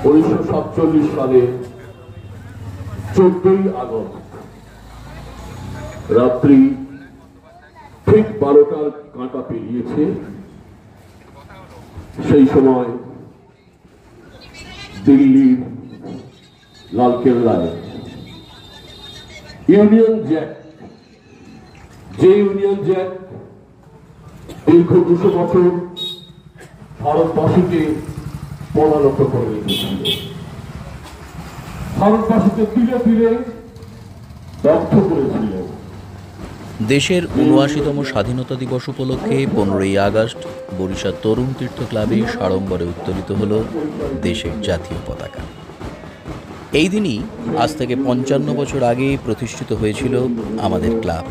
1947 সালে 14ই আগস্ট রাত্রি ঠিক 12টার কাঁটা পেরিয়েছে। সেই সময় দিল্লির লালকেল্লায় ইউনিয়ন জ্যাক, যে ইউনিয়ন জ্যাক দীর্ঘ 200 বছর ভারতবাসীকে পদানত করে রেখেছিল, ভারতবাসীকে ধীরে ধীরে দগ্ধ করেছিল। দেশের ৭৯তম স্বাধীনতা দিবস উপলক্ষে 15ই আগস্ট বরিশাল তরুণ তীর্থ ক্লাবে সাড়ম্বরে উত্তোলিত হল দেশের জাতীয় পতাকা। এই দিনই আজ থেকে 55 বছর আগে প্রতিষ্ঠিত হয়েছিল আমাদের ক্লাব।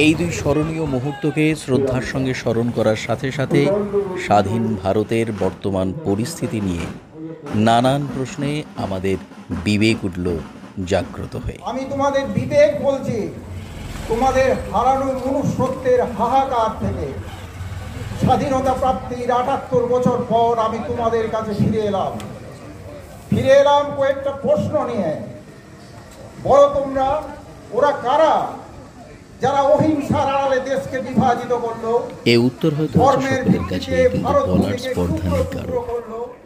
এই দুই স্মরণীয় মুহূর্তকে শ্রদ্ধার সঙ্গে স্মরণ করার সাথে সাথে স্বাধীন ভারতের বর্তমান পরিস্থিতি নিয়ে নানান প্রশ্নে আমাদের বিবেক উঠল জাগ্রত হয়ে। আমি তোমাদের বিবেক বলছি, তোমাদের হারানো মনুষ্যত্বের হাহাকার থেকে স্বাধীনতা প্রাপ্তির 78 বছর পর আমি তোমাদের কাছে ফিরে এলাম কয়েকটা প্রশ্ন নিয়ে। বলো তোমরা, ওরা কারা যারা অহিংসার আড়ালে দেশকে বিভাজিত করলো? এ উত্তর হয়তো সকলের কাছে, কিন্তু বলার স্পর্ধা নেই কারো।